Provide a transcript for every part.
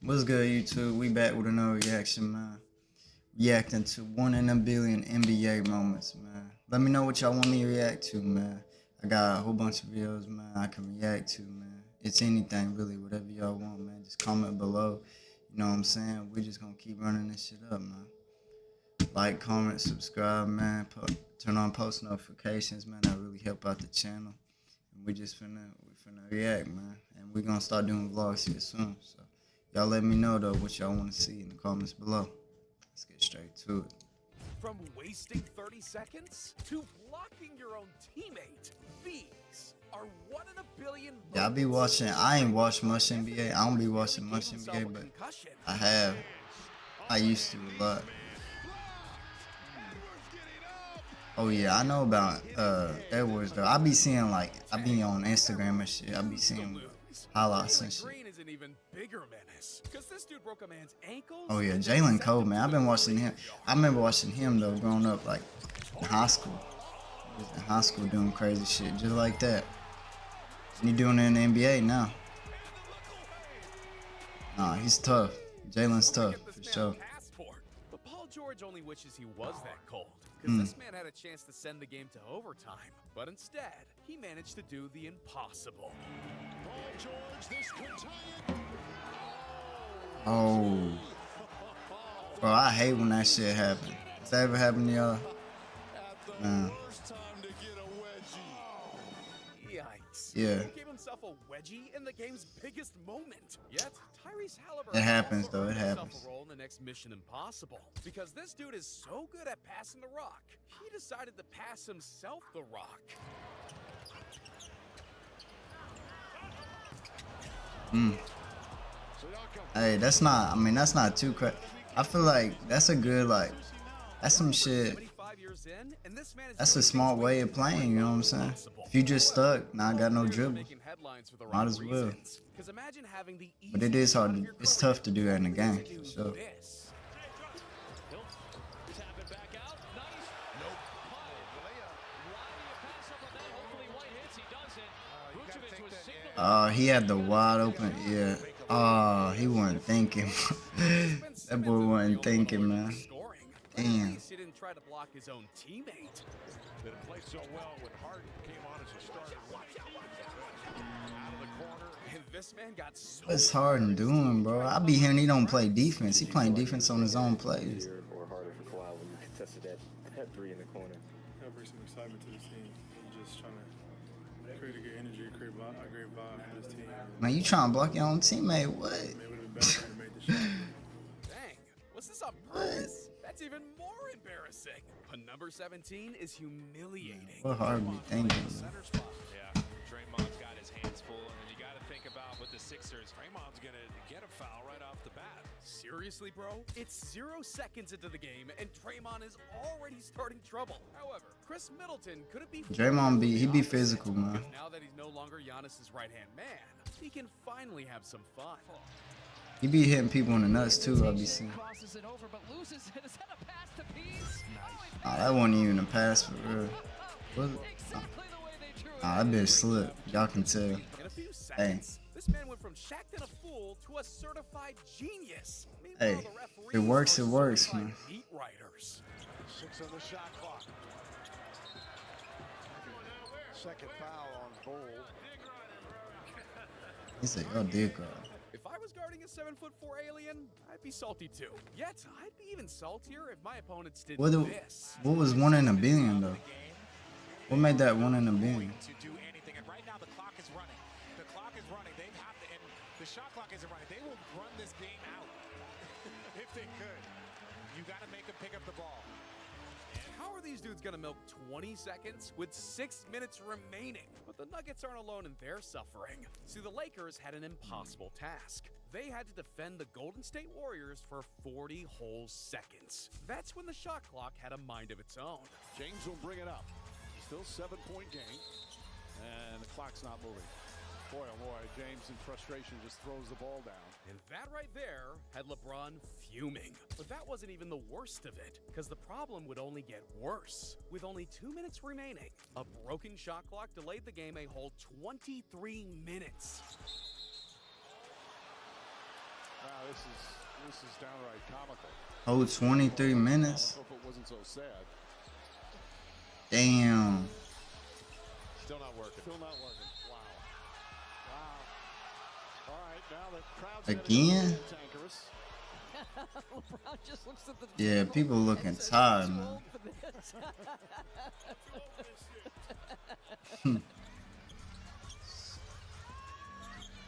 What's good, YouTube? We back with another reaction, man. Reacting to 1 in a billion NBA moments, man. Let me know what y'all want me to react to, man. I got a whole bunch of videos, man, I can react to, man. It's anything, really, whatever y'all want, man. Just comment below. You know what I'm saying? We just gonna keep running this shit up, man. Like, comment, subscribe, man. Turn on post notifications, man. That really help out the channel. And we finna react, man. And we gonna start doing vlogs here soon, so. Y'all let me know, though, what y'all want to see in the comments below. Let's get straight to it. From wasting 30 seconds to blocking your own teammate, these are 1 in a billion. Yeah, I be watching. I ain't watched much NBA. I don't be watching much NBA, but I have. I used to a lot. Oh yeah, I know about Edwards though. I be seeing like I be on Instagram and shit. I be seeing highlights and shit. Oh yeah, Jalen Cole, man. I've been watching him. I remember watching him though, growing up like in high school. He was in high school doing crazy shit just like that. And he doing it in the NBA now. Nah, he's tough. Jalen's tough for sure. But Paul George only wishes he was that cold, because this man had a chance to send the game to overtime, but instead he managed to do the impossible. Paul George, this could tie it. Oh, bro, I hate when that shit happen. Does that ever happen to y'all? Man. Yikes. Yeah. He gave himself a wedgie in the game's biggest moment. Yet, Tyrese Halliburton It happens though, it happens. A role in the next Mission Impossible. Because this dude is so good at passing the rock, he decided to pass himself the rock. Hey, that's not, I mean, that's not too crazy. I feel like that's a good, like, that's some shit. That's a smart way of playing, you know what I'm saying? If you just stuck, now I got no dribble. Might as well. But it is hard, it's tough to do that in the game, for sure. He had the wide open, yeah. He wasn't thinking. That boy wasn't thinking, man. Damn. He didn't try to block his own teammate. Didn't play so well when Harden came on as a starter. Out of the corner. And this man got so What's Harden doing, bro? I be hearing he don't play defense. He playing defense on his own plays. Or harder for Kawhi when you contested that three in the corner. I bring some excitement to the team. I'm just trying to create a good energy, create a great vibe for this team. Man, you trying to block your own teammate? What? Dang, was this on purpose? That's even more embarrassing. But number 17 is humiliating. What Harden be thinking, man? Yeah, Draymond's got his hands full, and you got to think about with the Sixers, Draymond's going to get a foul right off the bat. Seriously, bro? It's 0 seconds into the game, and Draymond is already starting trouble. However, Chris Middleton couldn't be... Draymond he be physical, man. Now that he's no longer Giannis's right-hand man, he can finally have some fun. He be hitting people in the nuts, too, I be seeing. Oh, that wasn't even a pass for real. Was it? Oh, that bitch slipped. Y'all can tell. In a few seconds, this man went from Shaqtin' a fool to a certified genius. Hey, it works, man. Beat writers. 6 on the shot clock. Second foul on Bold. He said, y'all did cry. If I was guarding a 7'4" alien, I'd be salty too. Yet, I'd be even saltier if my opponents did this. What was 1 in a billion, though? What made that 1 in a billion? To do anything, and right now the clock is running. The clock is running. They have to, and the shot clock isn't running. They will run this game out if they could. You got to make them pick up the ball. How are these dudes gonna milk 20 seconds with 6 minutes remaining? But the Nuggets aren't alone in their suffering. See, the Lakers had an impossible task. They had to defend the Golden State Warriors for 40 whole seconds. That's when the shot clock had a mind of its own. James will bring it up. Still 7-point game, and the clock's not moving. Boy, oh boy, James in frustration just throws the ball down. And that right there had LeBron fuming. But that wasn't even the worst of it, because the problem would only get worse. With only 2 minutes remaining, a broken shot clock delayed the game a whole 23 minutes. Wow, this is downright comical. Whole 23 minutes. I hope it wasn't so sad. Damn. Still not working. Still not working. Wow. Wow. All right, now the crowd's Again? tankerous. LeBron just looks at the Yeah, people looking tired, man.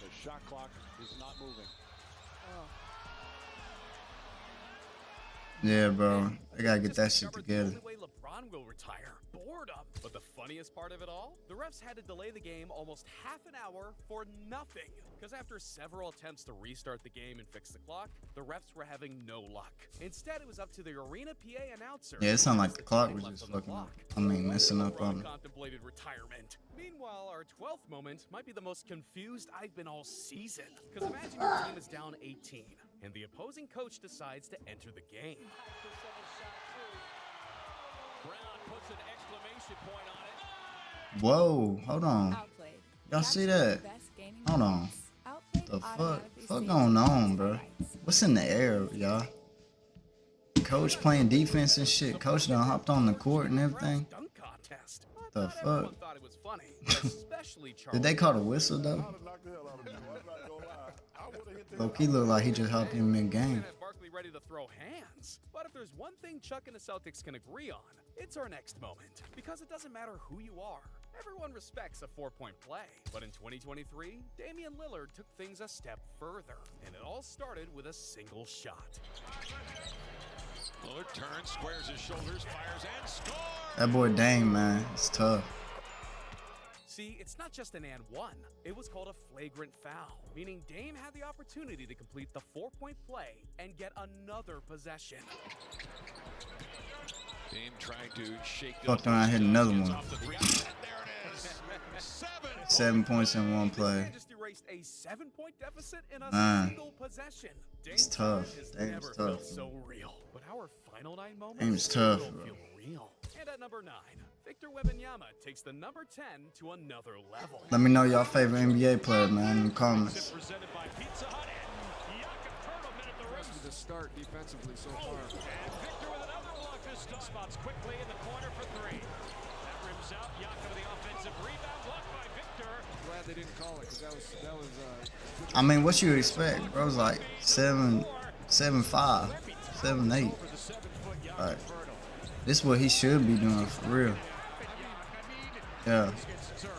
The shot clock is not moving. Yeah, bro. I gotta get Just that shit discovered together. The only way LeBron will retire, boredom. But the funniest part of it all, the refs had to delay the game almost half an hour for nothing. Because after several attempts to restart the game and fix the clock, the refs were having no luck. Instead, it was up to the arena PA announcer. Yeah, it sounded like to the clock time was left just on the fucking up. clock. I mean, messing up LeBron on it. contemplated retirement. Meanwhile, our 12th moment might be the most confused I've been all season. Because imagine your team is down 18, and the opposing coach decides to enter the game. Brown puts an exclamation point on it. Whoa, hold on. Outplayed. Y'all see that? Hold on. The fuck going on, bro? What's in the air, y'all? Coach playing defense and shit. Coach done hopped on the court and everything. Dunk contest. The Not fuck? everyone thought it was funny, especially Charles. Did they call the whistle though? I would have knocked the hell out of him. I'm not gonna lie. I would have hit the Low-key looked like he just hopped in mid Barkley game. had Barkley ready to throw hands. But if there's one thing Chuck and the Celtics can agree on, it's our next moment. Because it doesn't matter who you are. Everyone respects a 4-point play. But in 2023, Damian Lillard took things a step further. And it all started with a single shot. Lillard turns, squares his shoulders, fires, and scores! That boy Dame, man, it's tough. See, it's not just an and one. It was called a flagrant foul, meaning Dame had the opportunity to complete the 4-point play and get another possession. Dame trying to shake the Fucked around, hit another one. off the three. And there it is. 7 points in one This play. man just erased a 7-point deficit in a Man. single possession. It's Dame's tough. time has Dame's never tough, felt bro. so real. But our final 9 moments Dame's tough, don't bro. feel real. And at number 9, Victor Wembanyama takes the number 10 to another level. Let me know y'all favorite NBA player, man, in the comments. Presented by Pizza Hut and Jakob Pertl at the rim. The start defensively so far. And Victor with another block this time. Spots quickly in the corner for 3. That rims out. Jakob with the offensive rebound. Blocked by Victor. Glad they didn't call it because that was I mean, what you expect? Bro's like 7'5", 7'8". For the 7-foot Jakob Right. Pertl. This is what he should be doing for real. Yeah, Gets turned.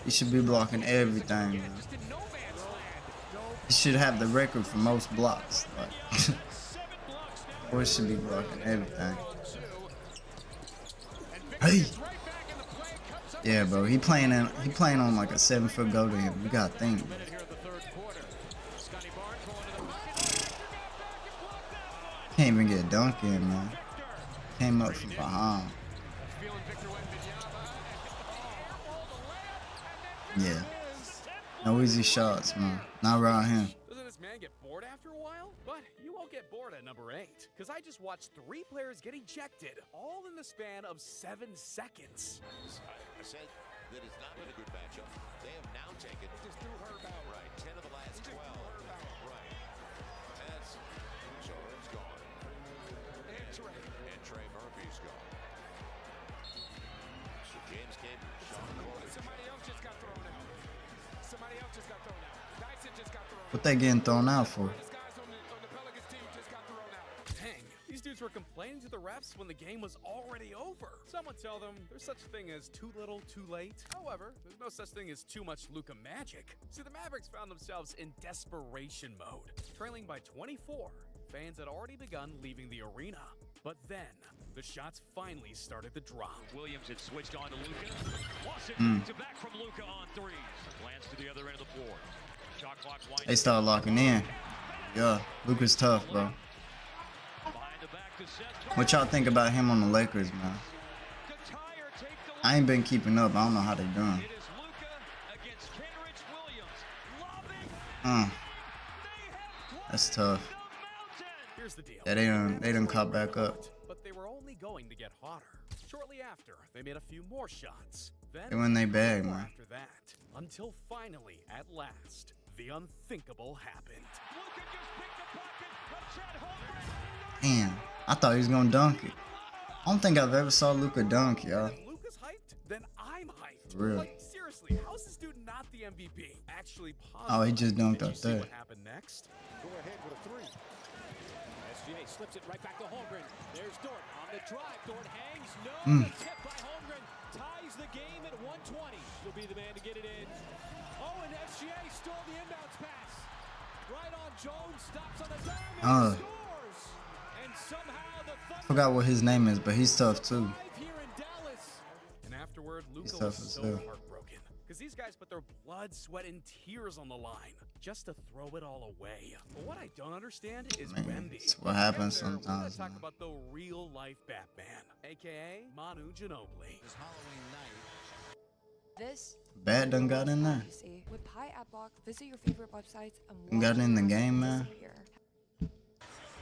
he should be blocking everything, man. Just in no man's land. He should have the record for most blocks. Like, 7 blocks now. boy should be blocking everything. And Hey. Victor's right back in the play. Comes up Yeah, bro, he playing on like a 7-foot go to him. You gotta think, bro. here in the third quarter. Scotty Barnes going to the bucket. Victor got back and blocked that one. Can't even get dunked in, man. Victor Came up from behind. feeling Victor Wembanyama and Yeah. No easy shots, man. Not around him. Doesn't this man get bored after a while? But you won't get bored at number 8, because I just watched 3 players get ejected, all in the span of 7 seconds. I said that it's not been a good matchup. They have now taken. Just threw Herb out. Right. 10 of the last 12. Right. That's Jordan's gone. And Trey Murphy's gone. So James Cambridge, Sean Gordon. somebody else just got thrown out. Somebody else just got thrown out. Dyson just got thrown out. What they getting thrown out for? This guys on the Pelicans team just got thrown out. Dang, these dudes were complaining to the refs when the game was already over. Someone tell them there's such a thing as too little, too late. However, there's no such thing as too much Luka magic. See, the Mavericks found themselves in desperation mode. Trailing by 24, fans had already begun leaving the arena. But then, the shots finally started to drop. Williams had switched on to Luka. Washington to back from Luka on 3s. Glance to the other end of the floor. Shot clock They winding. started locking in. Yeah, Luka's tough, bro. Behind the back to Seth. What y'all think about him on the Lakers, man? To tie or take the I ain't been keeping up. I don't know how they doing. It is Luka against Kenrich Williams. Lobbing. Uh, They have that's climbed tough. the mountain. Here's the deal. Yeah, they done caught back up. But they were only going to get hotter. Shortly after, they made a few more shots. Then They win they bag, more man. after that, until finally, at last, the unthinkable happened. Luka just picked up Damn, I thought he was gonna dunk it. I don't think I've ever saw Luka dunk, y'all. If Luka's hyped, then I'm hyped. For real. Like, seriously, how's this dude not the MVP? Actually, Oh, he just dunked Did you up see there. what happened next? Go ahead with a three. SGA slips it right back to Holmgren. There's Dort on the drive. Dort hangs. No. Mm. The tip by Holmgren ties the game at 120. He'll be the man to get it in. Oh, and SGA stole the inbounds pass. Right on Jones. Stops on the dime and scores. And somehow the Thunder Forgot what his name is, but he's tough too. drive here in Dallas. And afterward, Luka tough was as so hell. heartbroken. Because these guys put their blood, sweat, and tears on the line just to throw it all away. But what I don't understand is Man, Wemby. it's what happens Right there, sometimes, We're gonna talk man. about the real-life Batman, a.k.a. Manu Ginobili. This Bad done got in there. see. With Pi App Block, visit your favorite websites and Done got watch in the your game, man. restaurants disappear.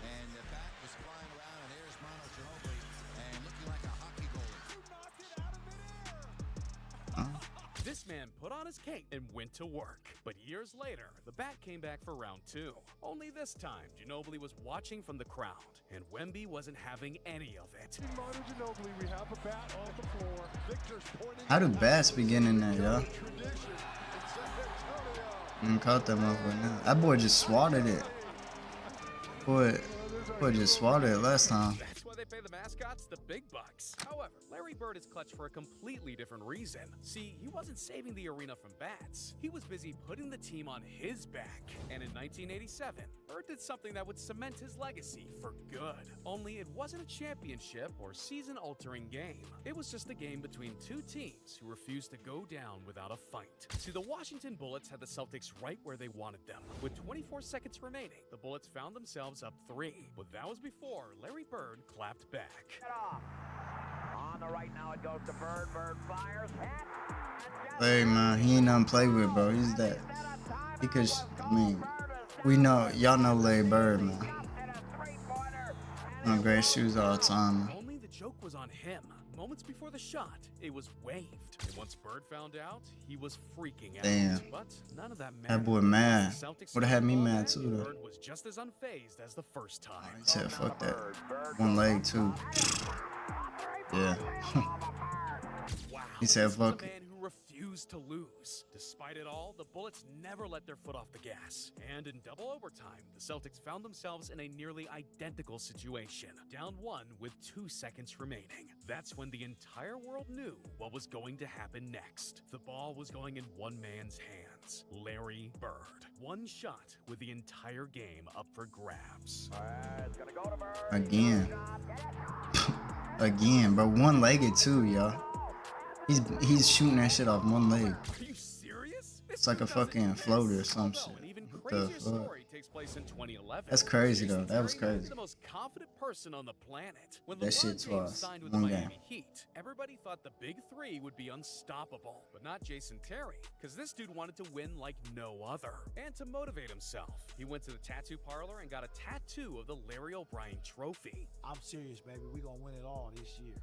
And the bat was flying around, and there's Manu Ginobili, and looking like a hockey goalie. This man put on his cape and went to work. But years later, the bat came back for round 2. Only this time, Ginobili was watching from the crowd, and Wemby wasn't having any of it. Manu Ginobili, we have a bat on the floor. Victor's pointing. How do bats be getting in there, y'all? Tradition in San Antonio. I caught that motherfucker now. That boy just swatted it. Boy just swatted it last time. That's why they pay the mascots the big bucks. However, Larry Bird is clutch for a completely different reason. See, he wasn't saving the arena from bats. He was busy putting the team on his back. And in 1987, Bird did something that would cement his legacy for good. Only it wasn't a championship or season-altering game. It was just a game between two teams who refused to go down without a fight. See, the Washington Bullets had the Celtics right where they wanted them. With 24 seconds remaining, the Bullets found themselves up 3. But that was before Larry Bird clapped back. On the right now it goes to Bird. Bird fires. Hey man, he ain't nothing to play with, bro. He's that. Because I mean, we know y'all know Larry Bird, man. One of the greatest shoes of all time, man. Only the joke was on him. Moments before the shot, it was waved. And once Bird found out, he was freaking out. Damn. But none of that mattered. That boy mad. The Celtics Would have had me scored mad back, too, and though. Bird was just as unfazed as the first time. He said, "Fuck that." One leg too. Yeah. Wow. He said, this was a "Fuck it." man who refused to lose. Despite it all, the Bullets never let their foot off the gas. And in double overtime, the Celtics found themselves in a nearly identical situation. Down 1 with 2 seconds remaining. That's when the entire world knew what was going to happen next. The ball was going in one man's hands, Larry Bird. One shot with the entire game up for grabs. Again. Again, bro. One-legged too, y'all. He's shooting that shit off one leg. Are you serious? It's like a fucking floater or some shit. An even What the crazier fuck? story takes place in 2011. That's crazy, Jason though. That was Terry crazy. The most confident person on the planet. When That LeBron shit James twice. signed with the One Miami game. Heat, everybody thought the Big Three would be unstoppable, but not Jason Terry, because this dude wanted to win like no other. And to motivate himself, he went to the tattoo parlor and got a tattoo of the Larry O'Brien Trophy. I'm serious, baby. We gonna win it all this year.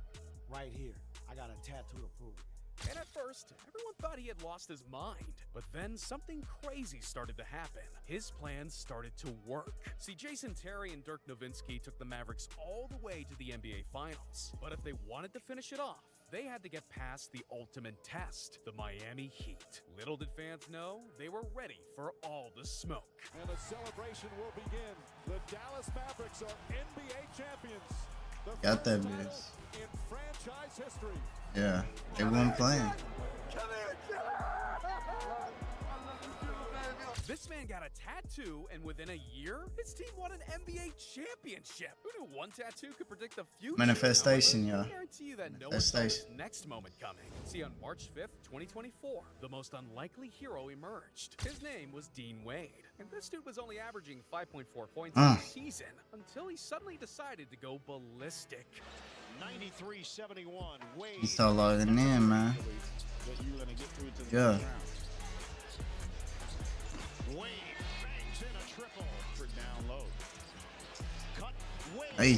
Right here. I got a tattoo to prove it. And at first, everyone thought he had lost his mind. But then something crazy started to happen. His plans started to work. See, Jason Terry and Dirk Nowitzki took the Mavericks all the way to the NBA Finals. But if they wanted to finish it off, they had to get past the ultimate test, the Miami Heat. Little did fans know, they were ready for all the smoke. And the celebration will begin. The Dallas Mavericks are NBA champions. The Got that first bitch. title in franchise history. Yeah, they weren't playing. This man got a tattoo, and within a year, his team won an NBA championship. Who knew one tattoo could predict the future? Manifestation, However, y'all. I guarantee you that no one saw this Manifestation. next moment coming. See, on March 5th, 2024, the most unlikely hero emerged. His name was Dean Wade, and this dude was only averaging 5.4 points a season until he suddenly decided to go ballistic. 93-71. Wade. He's taller than them, man. That you're gonna get through to the Yeah. next round. Wade bangs in a triple for down low. Cut. Wade. Hey,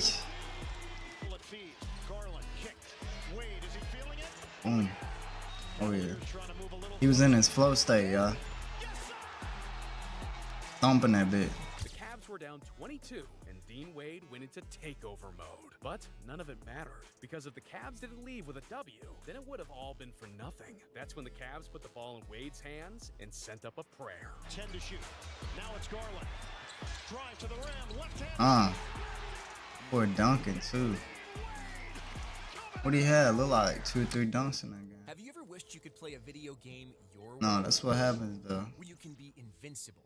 Bullet feed. Garland kicked. Wade, is he feeling it? boom. Oh yeah. Trying to move a little. He was in his flow state, y'all. Thumping that bit. The Cavs Cavs were down 22, and Dean Wade went into takeover mode. But none of it mattered, because if the Cavs didn't leave with a W, then it would have all been for nothing. That's when the Cavs put the ball in Wade's hands and sent up a prayer. 10 to shoot. Now it's Garland. Drive to the rim. Left hand. Boy, dunking too. What do you have? Look like 2 or 3 dunks in that game. Have you ever wished you could play a video game your way? No, that's what happens though. Where you can be invincible.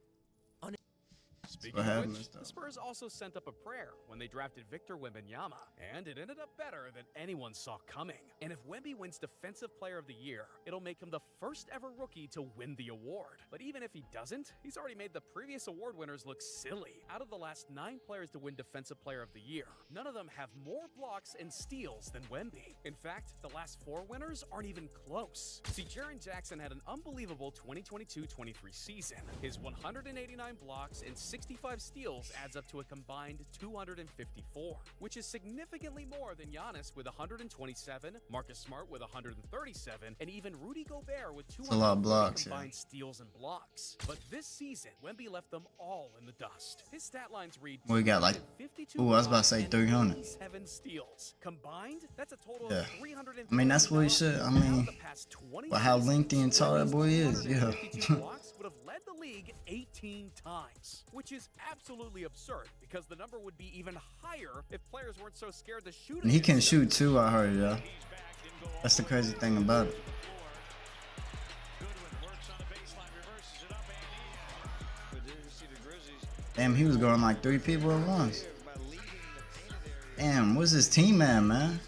Speaking of which, the Spurs also sent up a prayer when they drafted Victor Wembanyama, and it ended up better than anyone saw coming. And if Wemby wins Defensive Player of the Year, it'll make him the first ever rookie to win the award. But even if he doesn't, he's already made the previous award winners look silly. Out of the last 9 players to win Defensive Player of the Year, none of them have more blocks and steals than Wemby. In fact, the last 4 winners aren't even close. See, Jaren Jackson had an unbelievable 2022-23 season. His 189 blocks and 65 steals adds up to a combined 254, which is significantly more than Giannis with 127, Marcus Smart with 137, and even Rudy Gobert with 200 combined steals and blocks. But this season, Wemby left them all in the dust. His stat lines read, We got like, I was about to say 300. 7 steals. Combined, that's a total Yeah. of 300. I mean, that's what he should. I mean, well, how lengthy and tall that boy is. Yeah. Would have led the league 18 times, which is absolutely absurd because the number would be even higher if players weren't so scared to shoot. And he can shoot too, I heard, yeah. That's the crazy thing about it. Damn, he was going like 3 people at once. Damn, what's his team at, man?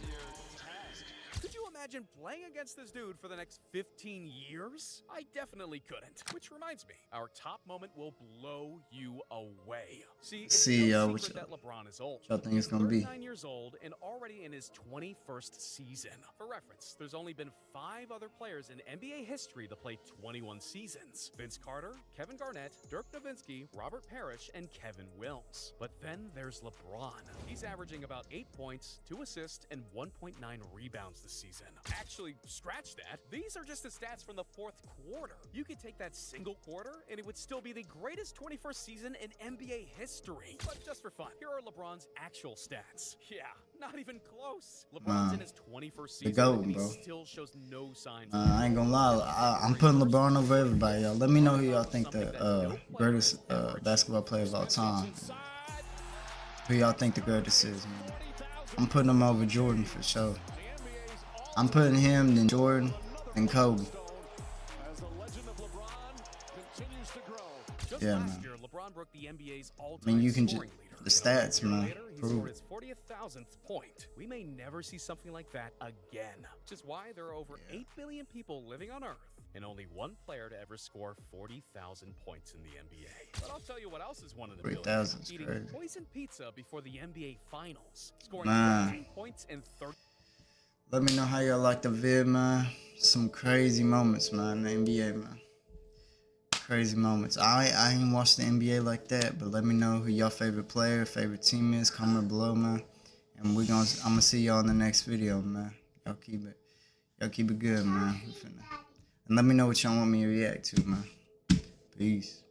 Could you imagine playing against this dude for the next 15 years? I definitely couldn't. Which reminds me, our top moment will blow you away. See, it's no secret that LeBron is old. Y'all think it's gonna be? 39 years old and already in his 21st season. For reference, there's only been 5 other players in NBA history to play 21 seasons. Vince Carter, Kevin Garnett, Dirk Nowitzki, Robert Parrish, and Kevin Wills. But then there's LeBron. He's averaging about 8 points, 2 assists, and 1.9 rebounds this season. Actually, scratch that. These are just the stats from the 4th quarter. You could take that single quarter and it would still be the greatest 21st season in NBA history. But just for fun, here are LeBron's actual stats. Yeah, not even close. LeBron's in his 21st season GOAT, and he bro. still shows no signs. I ain't gonna lie, I'm putting LeBron over everybody, y'all. Let me know who y'all think the greatest basketball player of all time. Who y'all think the greatest is, man? I'm putting him over Jordan for sure. I'm putting him, then Jordan, and Kobe. Yeah, man. LeBron broke the NBA's I all-time mean, you can just scoring leader. the stats, man. Later, he Prove scored it. his 40,000th point. We may never see something like that again, which is why there are over 8 billion people living on Earth and only 1 player to ever score 40,000 points in the NBA. But I'll tell you what else is one in a billion. 40,000 is Eating crazy. poison pizza before the NBA Finals, scoring Man. 13 points in 30. Let me know how y'all like the vid, man. Some crazy moments, man, in the NBA, man. Crazy moments. I ain't watched the NBA like that, but let me know who your favorite player, favorite team is. Comment below, man. And I'm gonna see y'all in the next video, man. Y'all keep it good, man. And let me know what y'all want me to react to, man. Peace.